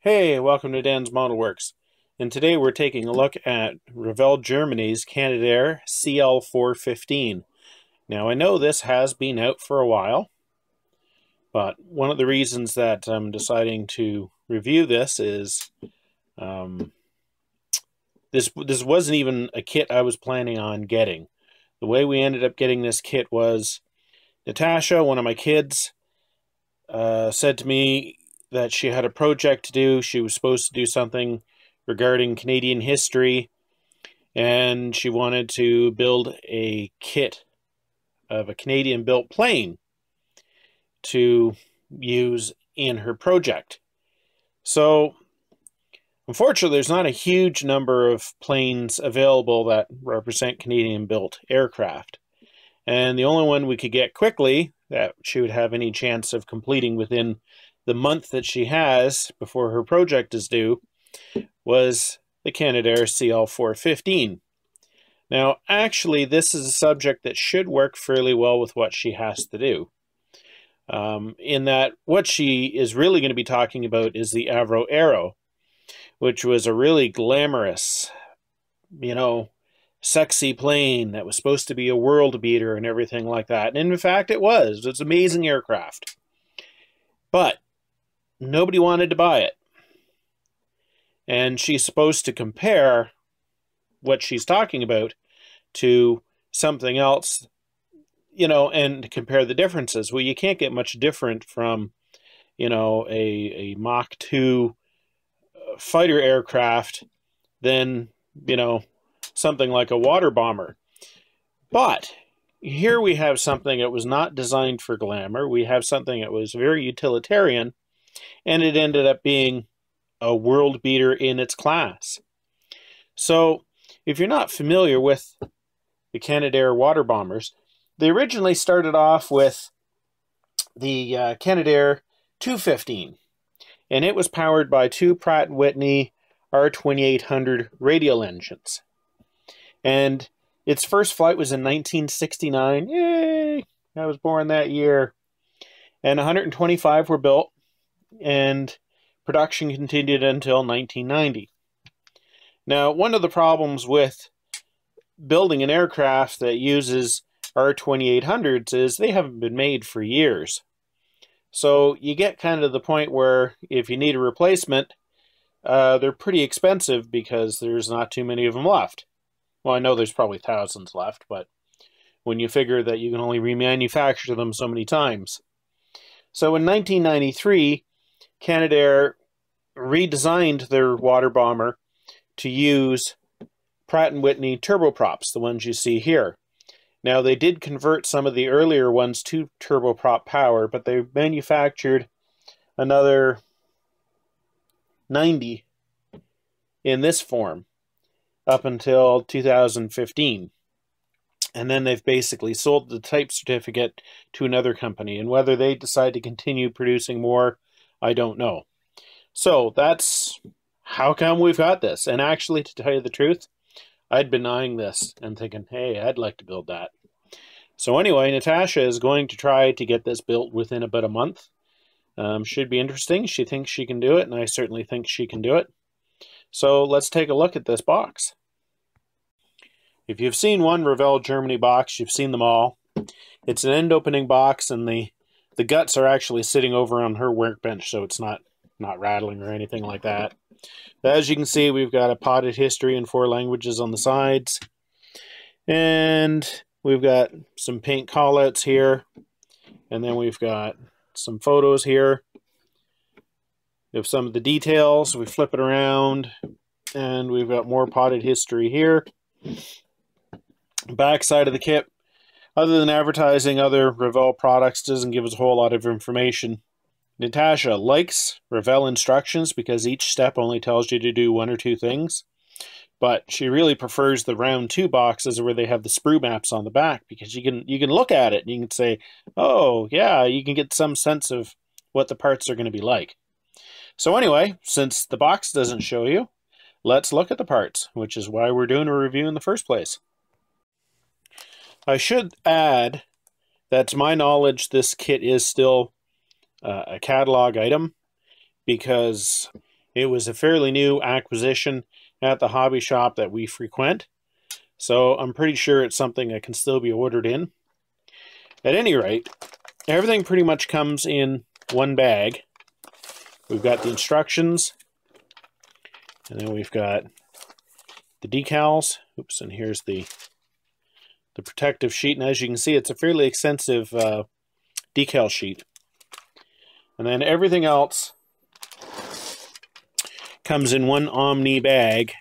Hey, welcome to Dan's Model Works. And today we're taking a look at Revell Germany's Canadair CL-415. Now I know this has been out for a while, but one of the reasons that I'm deciding to review this is this wasn't even a kit I was planning on getting. The way we ended up getting this kit was Natasha, one of my kids, said to me that she had a project to do. She was supposed to do something regarding Canadian history, and she wanted to build a kit of a Canadian-built plane to use in her project. So, unfortunately, there's not a huge number of planes available that represent Canadian-built aircraft. And the only one we could get quickly that she would have any chance of completing within the month that she has before her project is due was the Canadair CL-415. Now, actually, this is a subject that should work fairly well with what she has to do. In that, what she is really going to be talking about is the Avro Aero, which was a really glamorous, sexy plane that was supposed to be a world beater and everything like that. And in fact, it was. It's an amazing aircraft. But nobody wanted to buy it. And she's supposed to compare what she's talking about to something else, and compare the differences. Well, you can't get much different from, a Mach 2 fighter aircraft than, something like a Waterbomber. But here we have something that was not designed for glamour. We have something that was very utilitarian, and it ended up being a world beater in its class. So, if you're not familiar with the Canadair water bombers, they originally started off with the Canadair 215, and it was powered by two Pratt & Whitney R2800 radial engines. And its first flight was in 1969. Yay! I was born that year. And 125 were built, and production continued until 1990. Now, one of the problems with building an aircraft that uses R2800s is they haven't been made for years. So you get kind of the point where if you need a replacement, they're pretty expensive because there's not too many of them left. Well, I know there's probably thousands left, but when you figure that you can only remanufacture them so many times. So in 1993, Canadair redesigned their water bomber to use Pratt & Whitney turboprops, the ones you see here. Now, they did convert some of the earlier ones to turboprop power, but they manufactured another 90 in this form up until 2015. And then they've basically sold the type certificate to another company. And whether they decide to continue producing more, I don't know. So that's how come we've got this. And actually, to tell you the truth, I'd been eyeing this and thinking, hey, I'd like to build that. So anyway, Natasha is going to try to get this built within about a month. Should be interesting. She thinks she can do it, and I certainly think she can do it. So let's take a look at this box. If you've seen one Revell Germany box, you've seen them all. It's an end-opening box, and the guts are actually sitting over on her workbench, so it's not rattling or anything like that. But as you can see, we've got a potted history in 4 languages on the sides. And we've got some paint callouts here. And then we've got some photos here of some of the details. We flip it around, and we've got more potted history here. Back side of the kit, other than advertising other Revell products, doesn't give us a whole lot of information. Natasha likes Revell instructions because each step only tells you to do 1 or 2 things. But she really prefers the round 2 boxes where they have the sprue maps on the back, because you can look at it and you can say, oh yeah, you can get some sense of what the parts are going to be like. So anyway, since the box doesn't show you, let's look at the parts, which is why we're doing a review in the first place. I should add that, to my knowledge, this kit is still a catalog item, because It was a fairly new acquisition at the hobby shop that we frequent, so I'm pretty sure it's something that can still be ordered in. At any rate, everything pretty much comes in one bag. We've got the instructions, and then we've got the decals. Oops, and here's the protective sheet. And as you can see, it's a fairly extensive decal sheet. And then everything else comes in one Omni bag.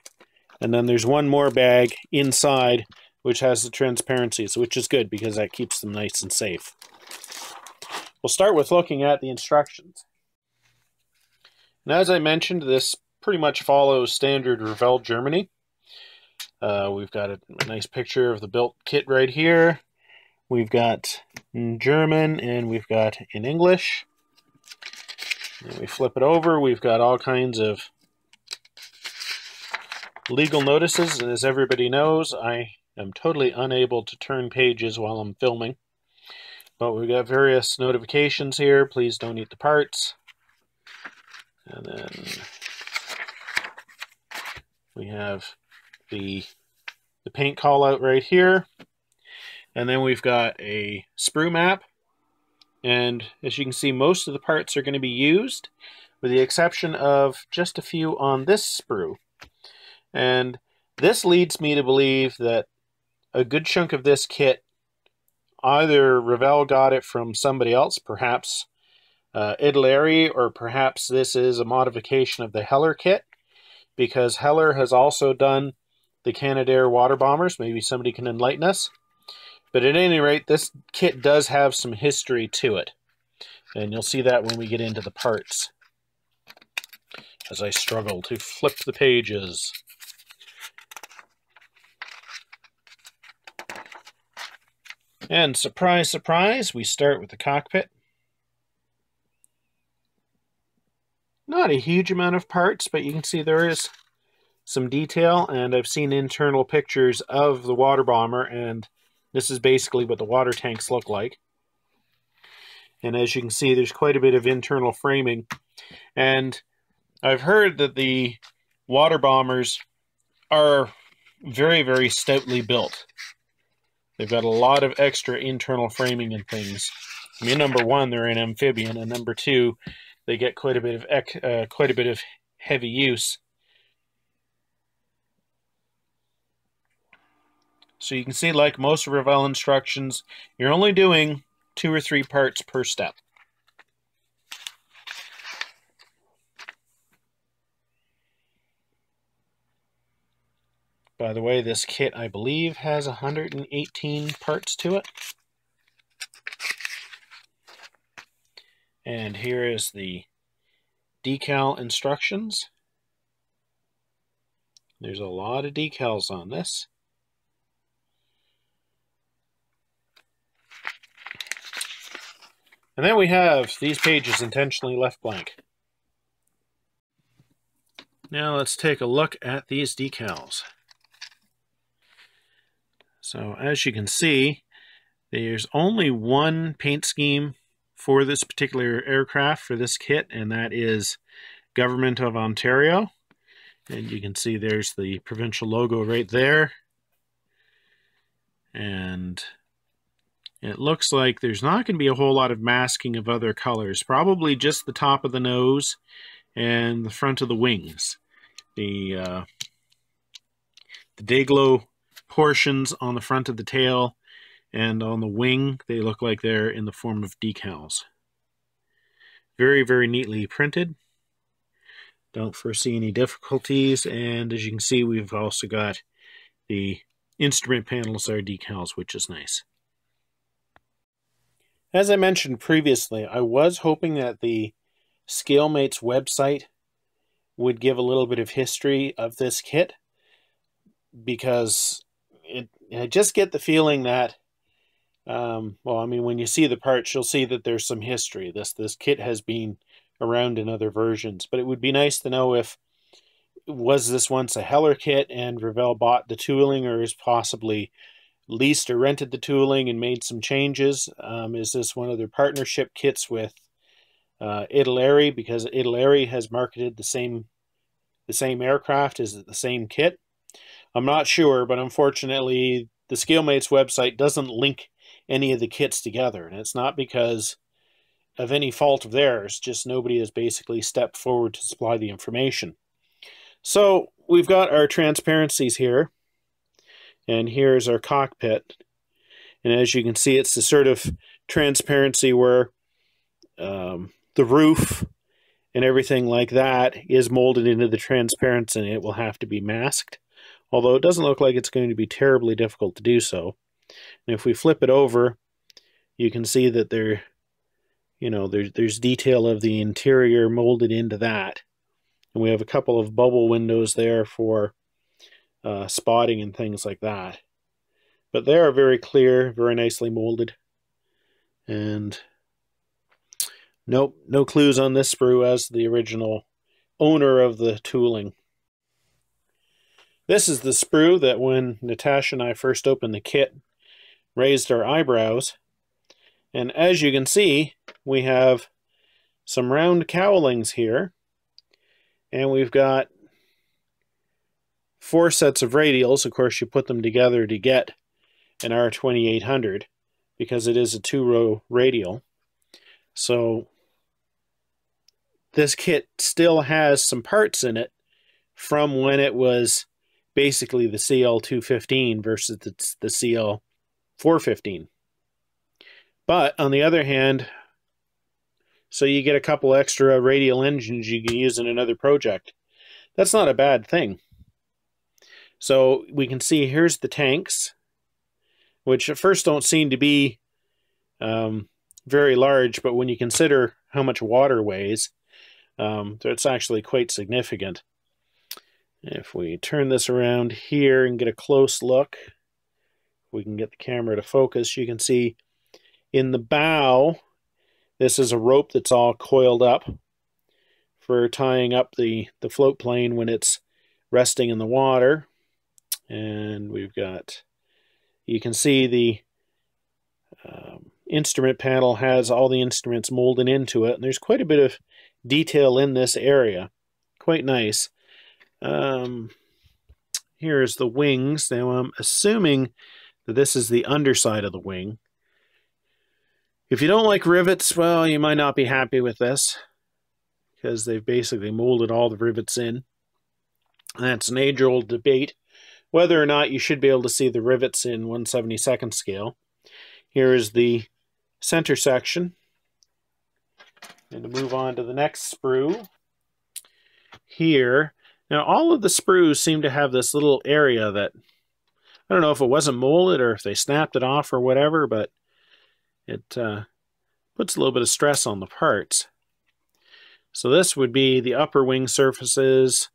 And then there's one more bag inside, which has the transparencies, which is good because that keeps them nice and safe. We'll start with looking at the instructions. And as I mentioned, this pretty much follows standard Revell Germany. We've got a nice picture of the built kit right here. We've got in German and we've got in English. And we flip it over, we've got all kinds of legal notices, and as everybody knows, I am totally unable to turn pages while I'm filming. But we've got various notifications here. Please don't eat the parts. And then we have the paint call out right here. And then we've got a sprue map. And as you can see, most of the parts are going to be used, with the exception of just a few on this sprue. And this leads me to believe that a good chunk of this kit, either Revell got it from somebody else, perhaps Italeri, or perhaps this is a modification of the Heller kit, because Heller has also done the Canadair Waterbombers. Maybe somebody can enlighten us. But at any rate, this kit does have some history to it. And you'll see that when we get into the parts, as I struggle to flip the pages. And surprise, surprise, we start with the cockpit. Not a huge amount of parts, but you can see there is some detail, and I've seen internal pictures of the Waterbomber, and this is basically what the water tanks look like. And as you can see, there's quite a bit of internal framing. And I've heard that the Waterbombers are very, very stoutly built. They've got a lot of extra internal framing and things. I mean, number one, they're an amphibian, and number two, they get quite a bit of heavy use. So you can see, like most Revell instructions, you're only doing 2 or 3 parts per step. By the way, this kit, I believe, has 118 parts to it. And here is the decal instructions. There's a lot of decals on this. And then we have these pages intentionally left blank. Now let's take a look at these decals. So as you can see, there's only one paint scheme for this particular aircraft, for this kit, and that is Government of Ontario. And you can see there's the provincial logo right there. And it looks like there's not going to be a whole lot of masking of other colors. Probably just the top of the nose and the front of the wings. The Day-Glo portions on the front of the tail and on the wing, they look like they're in the form of decals. Very, very neatly printed. Don't foresee any difficulties. And as you can see, we've also got the instrument panels are decals, which is nice. As I mentioned previously, I was hoping that the ScaleMates website would give a little bit of history of this kit, because I just get the feeling that, well, I mean, when you see the parts, you'll see that there's some history. This kit has been around in other versions, but it would be nice to know if, was this once a Heller kit and Revell bought the tooling, or is possibly leased or rented the tooling and made some changes? Is this one of their partnership kits with Italeri, because Italeri has marketed the same the same aircraft? Is it the same kit? I'm not sure, but unfortunately, the ScaleMates website doesn't link any of the kits together, and it's not because of any fault of theirs, just nobody has basically stepped forward to supply the information. So we've got our transparencies here, and here's our cockpit. And as you can see, it's the sort of transparency where the roof and everything like that is molded into the transparency, and it will have to be masked. Although it doesn't look like it's going to be terribly difficult to do so. And if we flip it over, you can see that there's detail of the interior molded into that. And we have a couple of bubble windows there for spotting and things like that. But they are very clear, very nicely molded. And nope, no clues on this sprue as the original owner of the tooling. This is the sprue that when Natasha and I first opened the kit, raised our eyebrows. And as you can see, we have some round cowlings here. And we've got 4 sets of radials. Of course, you put them together to get an R2800 because it is a 2-row radial. So this kit still has some parts in it from when it was basically the CL-215 versus the CL-415. But on the other hand, so you get a couple extra radial engines you can use in another project. That's not a bad thing. So we can see here's the tanks, which at first don't seem to be very large, but when you consider how much water weighs, it's actually quite significant. If we turn this around here and get a close look, we can get the camera to focus, you can see in the bow, this is a rope that's all coiled up for tying up the float plane when it's resting in the water. And we've got, you can see the instrument panel has all the instruments molded into it, and there's quite a bit of detail in this area. Quite nice. Here's the wings. Now I'm assuming that this is the underside of the wing. If you don't like rivets, well, you might not be happy with this because they've basically molded all the rivets in. And that's an age-old debate whether or not you should be able to see the rivets in 1/72nd scale. Here is the center section. And to move on to the next sprue, here. Now, all of the sprues seem to have this little area that, I don't know if it wasn't molded or if they snapped it off or whatever, but it puts a little bit of stress on the parts. So this would be the upper wing surfaces,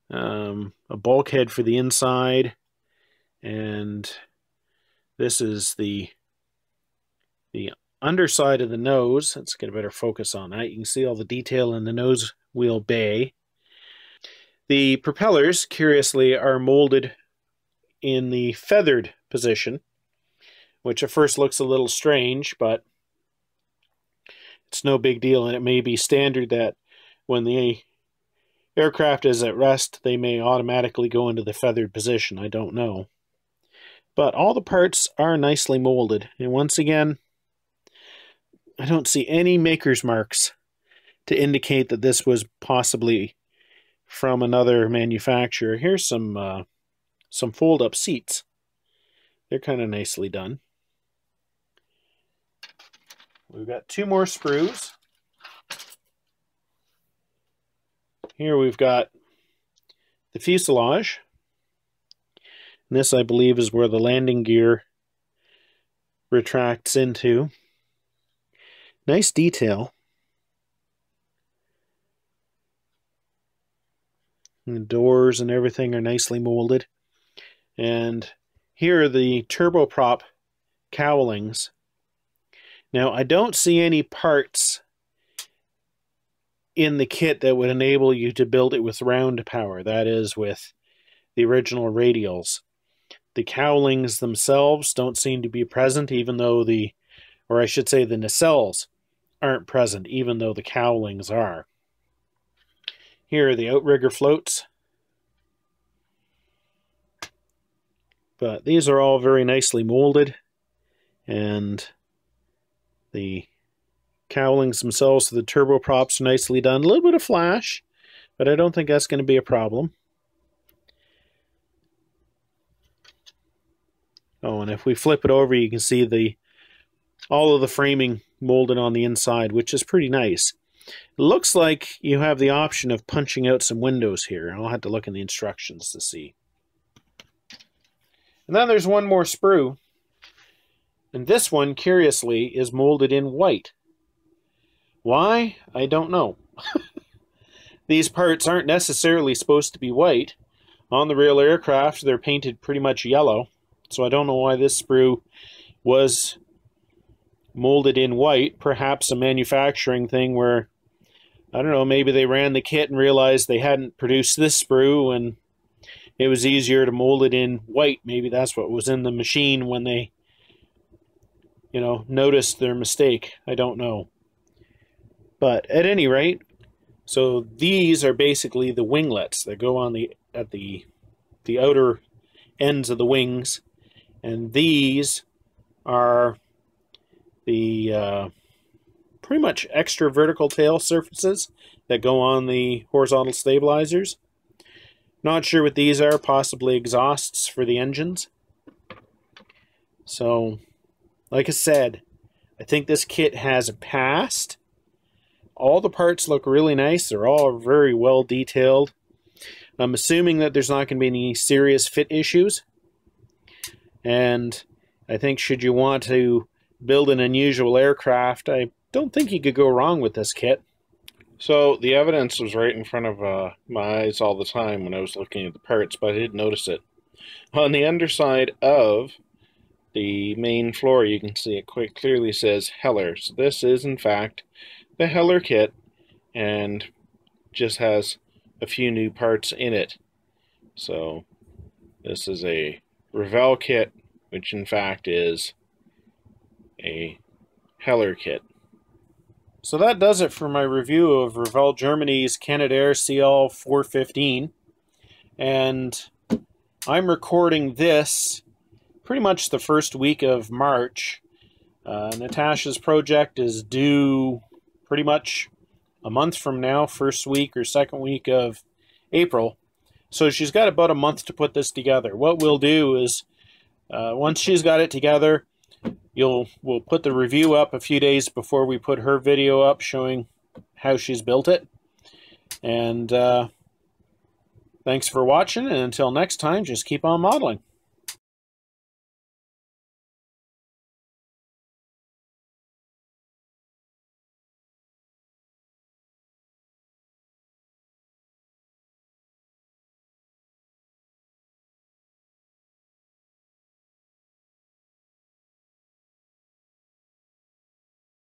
a bulkhead for the inside, and this is the underside of the nose. Let's get a better focus on that. You can see all the detail in the nose wheel bay. The propellers, curiously, are molded in the feathered position, which at first looks a little strange, but it's no big deal, and it may be standard that when the aircraft is at rest, they may automatically go into the feathered position. I don't know. But all the parts are nicely molded, and once again, I don't see any maker's marks to indicate that this was possibly from another manufacturer. Here's some fold-up seats. They're kind of nicely done. We've got 2 more sprues. Here we've got the fuselage. And this, I believe, is where the landing gear retracts into. Nice detail. And the doors and everything are nicely molded. And here are the turboprop cowlings. Now, I don't see any parts in the kit that would enable you to build it with round power, that is, with the original radials. The cowlings themselves don't seem to be present, even though or I should say the nacelles aren't present, even though the cowlings are. Here are the outrigger floats. But these are all very nicely molded, and the cowlings themselves to the turboprops are nicely done. A little bit of flash, but I don't think that's going to be a problem. Oh, and if we flip it over, you can see all of the framing molded on the inside, which is pretty nice. It looks like you have the option of punching out some windows here. I'll have to look in the instructions to see. And then there's one more sprue. And this one, curiously, is molded in white. Why? I don't know. These parts aren't necessarily supposed to be white. On the real aircraft, they're painted pretty much yellow. So I don't know why this sprue was molded in white. Perhaps a manufacturing thing where, I don't know, maybe they ran the kit and realized they hadn't produced this sprue and it was easier to mold it in white. Maybe that's what was in the machine when they, you know, noticed their mistake. I don't know. But at any rate, so these are basically the winglets that go on at the outer ends of the wings, and these are the pretty much extra vertical tail surfaces that go on the horizontal stabilizers. Not sure what these are, possibly exhausts for the engines. So, like I said, I think this kit has passed. All the parts look really nice. They're all very well detailed. I'm assuming that there's not going to be any serious fit issues. And I think should you want to build an unusual aircraft, I don't think you could go wrong with this kit. So the evidence was right in front of my eyes all the time when I was looking at the parts, but I didn't notice it. On the underside of the main floor, you can see it quite clearly says Heller. So this is, in fact, the Heller kit, and just has a few new parts in it. So this is a Revell kit, which in fact is a Heller kit. So that does it for my review of Revell Germany's Canadair CL-415. And I'm recording this pretty much the first week of March. Natasha's project is due pretty much a month from now, first week or second week of April. So she's got about a month to put this together. What we'll do is, once she's got it together, we'll put the review up a few days before we put her video up showing how she's built it. And thanks for watching, and until next time, just keep on modeling.